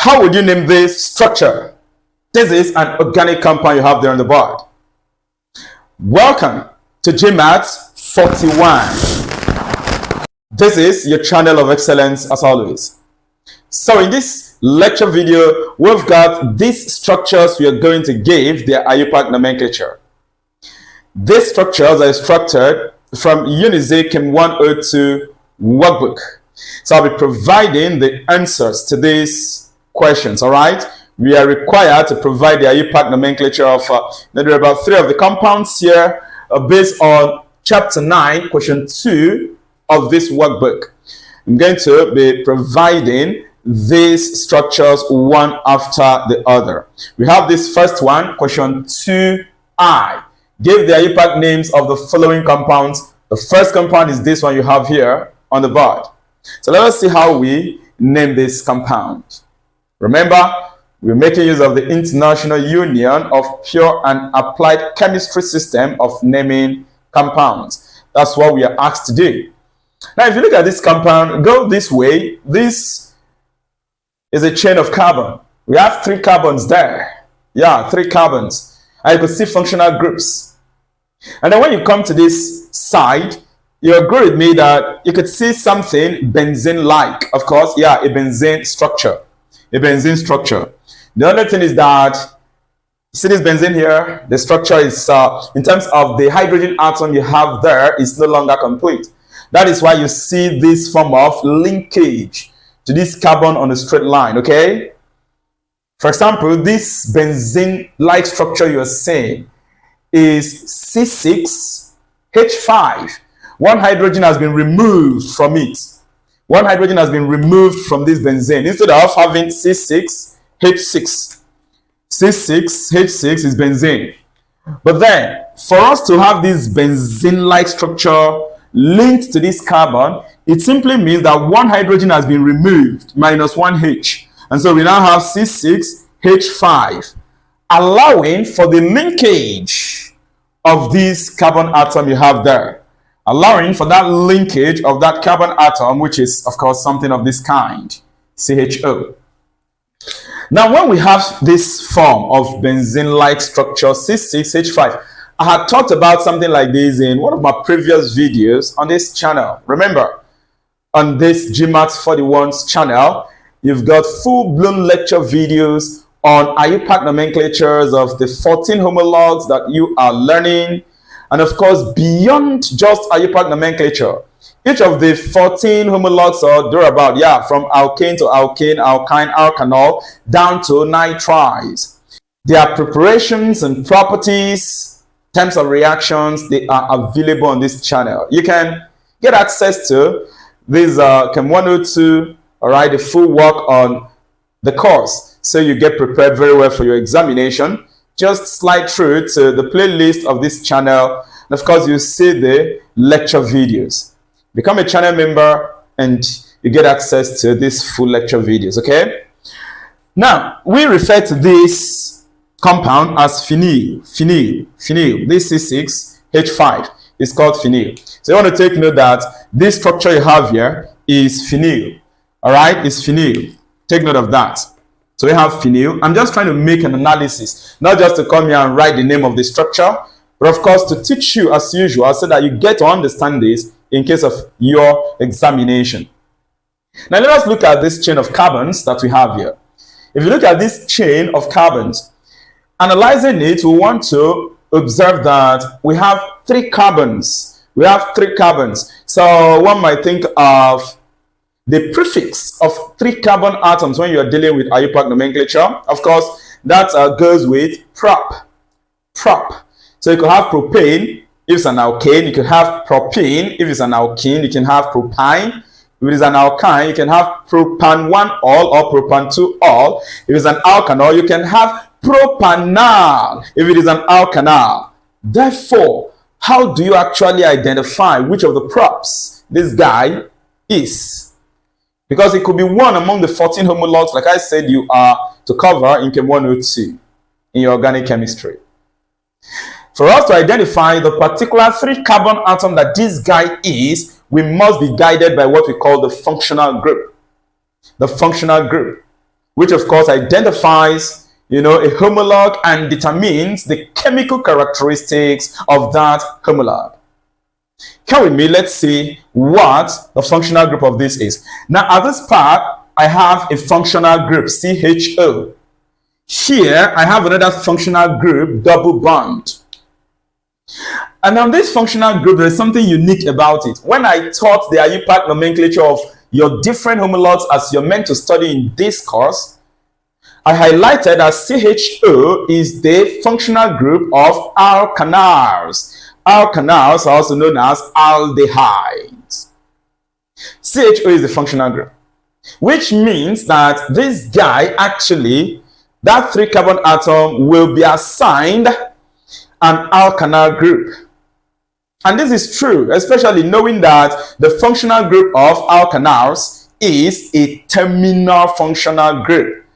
How would you name this structure? This is an organic compound you have there on the board. Welcome to GMAETS 41. This is your channel of excellence as always. So in this lecture video, we've got these structures we are going to give their IUPAC nomenclature. These structures are structured from UNIZIK CHM 102 workbook. So I'll be providing the answers to these questions, all right? We are required to provide the IUPAC nomenclature of there are about 3 of the compounds here based on chapter 9, question 2 of this workbook. I'm going to be providing these structures one after the other. We have this first one, question 2I. Give the IUPAC names of the following compounds. The first compound is this one you have here on the board. So let us see how we name this compound. Remember, we're making use of the International Union of Pure and Applied Chemistry system of naming compounds. That's what we are asked to do. Now, if you look at this compound, go this way. This is a chain of carbon. We have 3 carbons there. Yeah, 3 carbons. And you can see functional groups. And then when you come to this side, you agree with me that you could see something benzene-like. Of course, yeah, a benzene structure. A benzene structure. The other thing is that, you see this benzene here? The structure is, in terms of the hydrogen atom you have there, is no longer complete. That is why you see this form of linkage to this carbon on a straight line, okay? For example, this benzene-like structure you are seeing is C6H5. One hydrogen has been removed from it. One hydrogen has been removed from this benzene. Instead of having C6H6. C6H6 is benzene. But then, for us to have this benzene-like structure linked to this carbon, it simply means that one hydrogen has been removed, minus 1 H. And so we now have C6H5, allowing for the linkage of this carbon atom you have there. Allowing for that linkage of that carbon atom, which is, of course, something of this kind, CHO. Now, when we have this form of benzene-like structure, C6H5, I had talked about something like this in one of my previous videos on this channel. Remember, on this GMAETS 41's channel, you've got full-blown lecture videos on IUPAC nomenclatures of the 14 homologues that you are learning. And of course, beyond just IUPAC nomenclature, each of the 14 homologues are thereabout, yeah, from alkane to alkane, alkyne, alkanol, down to nitrides. Their preparations and properties, terms of reactions, they are available on this channel. You can get access to this CHM 102, all right, the full work on the course, so you get prepared very well for your examination. Just slide through to the playlist of this channel, and of course you see the lecture videos. Become a channel member and you get access to these full lecture videos, okay? Now, we refer to this compound as phenyl. This C6H5 is called phenyl. So you want to take note that this structure you have here is phenyl. All right, it's phenyl. Take note of that. So we have phenyl. I'm just trying to make an analysis, not just to come here and write the name of the structure, but of course to teach you as usual so that you get to understand this in case of your examination. Now let us look at this chain of carbons that we have here. If you look at this chain of carbons, analyzing it, we want to observe that we have 3 carbons. We have 3 carbons. So one might think of the prefix of 3 carbon atoms when you are dealing with IUPAC nomenclature. Of course, that goes with prop. So you could have propane if it's an alkane. You can have propene if it's an alkene. You can have propyne. If it is an alkyne, you can have propan-1-ol or propan-2-ol. If it's an alkanol, you can have propanal if it is an alkanal. Therefore, how do you actually identify which of the props this guy is? Because it could be one among the 14 homologues, like I said, you are to cover in CHM 102 in your organic chemistry. For us to identify the particular 3 carbon atom that this guy is, we must be guided by what we call the functional group. The functional group. which of course identifies, a homologue and determines the chemical characteristics of that homologue. Come with me, let's see what the functional group of this is. Now, at this part, I have a functional group, CHO. Here, I have another functional group, double bond. And on this functional group, there is something unique about it. When I taught the IUPAC nomenclature of your different homologues as you're meant to study in this course, I highlighted that CHO is the functional group of alkanals. Alkanals are also known as aldehydes. CHO is the functional group, which means that this guy actually, that 3-carbon atom will be assigned an alkanal group. And this is true, especially knowing that the functional group of alkanals is a terminal functional group.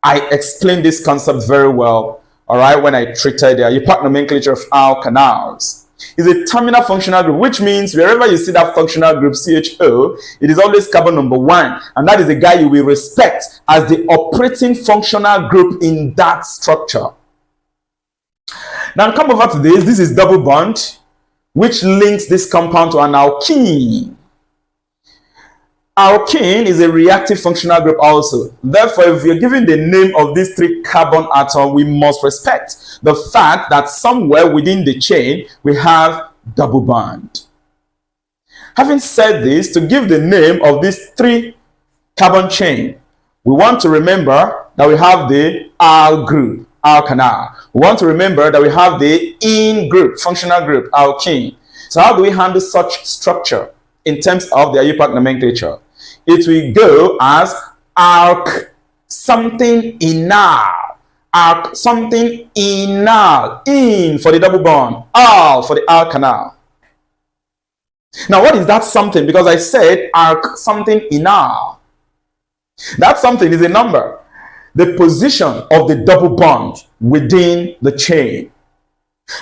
I explained this concept very well, all right, when I treated the IUPAC nomenclature of alkanals. It's a terminal functional group, which means wherever you see that functional group CHO, it is always carbon number 1, and that is the guy you will respect as the operating functional group in that structure. Now come over to this. This is double bond, which links this compound to an alkene. Alkene is a reactive functional group also. Therefore, if you're given the name of this 3-carbon atom, we must respect the fact that somewhere within the chain, we have double bond. Having said this, to give the name of this 3-carbon chain, we want to remember that we have the al group, alkanal. We want to remember that we have the in group, functional group, alkene. So how do we handle such structure in terms of the IUPAC nomenclature? It will go as alk something enal, alk something enal, in for the double bond, al for the alkanal. Now what is that something? Because I said alk something enal. That something is a number, the position of the double bond within the chain.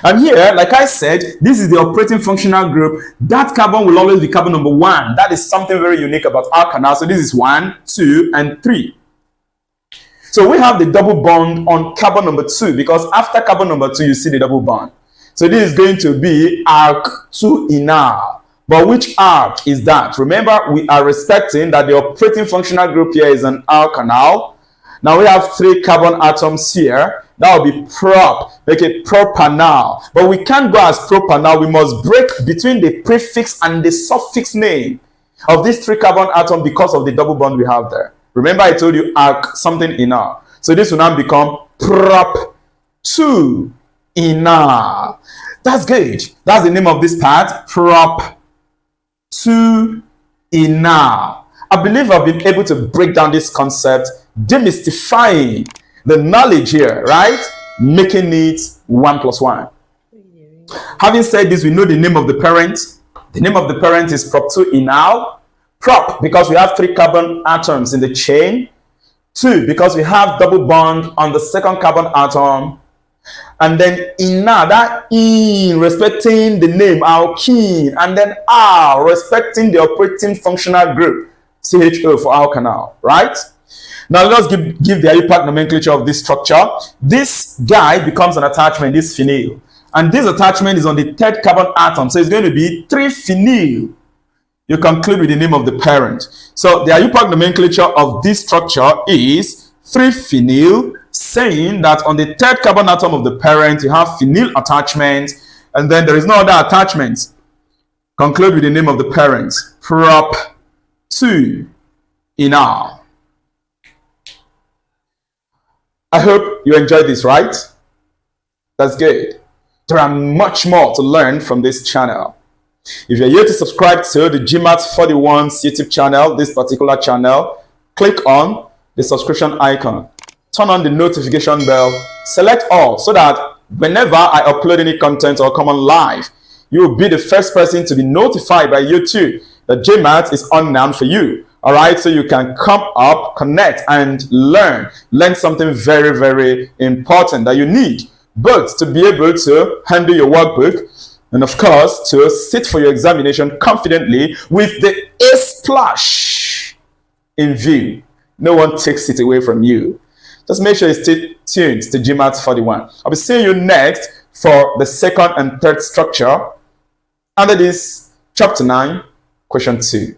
And here, like I said, this is the operating functional group. That carbon will always be carbon number 1. That is something very unique about alkanal. So this is 1, 2, and 3. So we have the double bond on carbon number 2, because after carbon number 2, you see the double bond. So this is going to be alk 2 enal. But which alk is that? Remember, we are respecting that the operating functional group here is an alkanal. Now we have 3 carbon atoms here. That will be prop, make it propanal. But we can't go as propanal. We must break between the prefix and the suffix name of this 3-carbon atom because of the double bond we have there. Remember I told you alk something enal. So this will now become prop 2 enal. That's good. That's the name of this part, prop 2 enal. I believe I've been able to break down this concept, demystifying the knowledge here, right? Making it 1 plus 1. Having said this, we know the name of the parent. The name of the parent is prop 2 enal. Prop, because we have 3 carbon atoms in the chain. 2, because we have double bond on the 2nd carbon atom. And then enal, that in, respecting the name, alkene. And then al, respecting the operating functional group, CHO for alkanal, right? Now let's give the IUPAC nomenclature of this structure. This guy becomes an attachment, this phenyl. And this attachment is on the 3rd carbon atom. So it's going to be 3-phenyl. You conclude with the name of the parent. So the IUPAC nomenclature of this structure is 3-phenyl, saying that on the 3rd carbon atom of the parent, you have phenyl attachment. And then there is no other attachment. Conclude with the name of the parent. Prop 2 enal. I hope you enjoyed this, right? That's good. There are much more to learn from this channel. If you're here to subscribe to the GMAETS 41 YouTube channel, this particular channel, click on the subscription icon. Turn on the notification bell. Select all so that whenever I upload any content or come on live, you will be the first person to be notified by YouTube that GMAETS is on now for you. All right, so you can come up, connect, and learn something very, very important that you need, both to be able to handle your workbook and, of course, to sit for your examination confidently with the A splash in view. No one takes it away from you. Just make sure you stay tuned to GMAETS 41. I'll be seeing you next for the second and third structure under this chapter 9, question 2.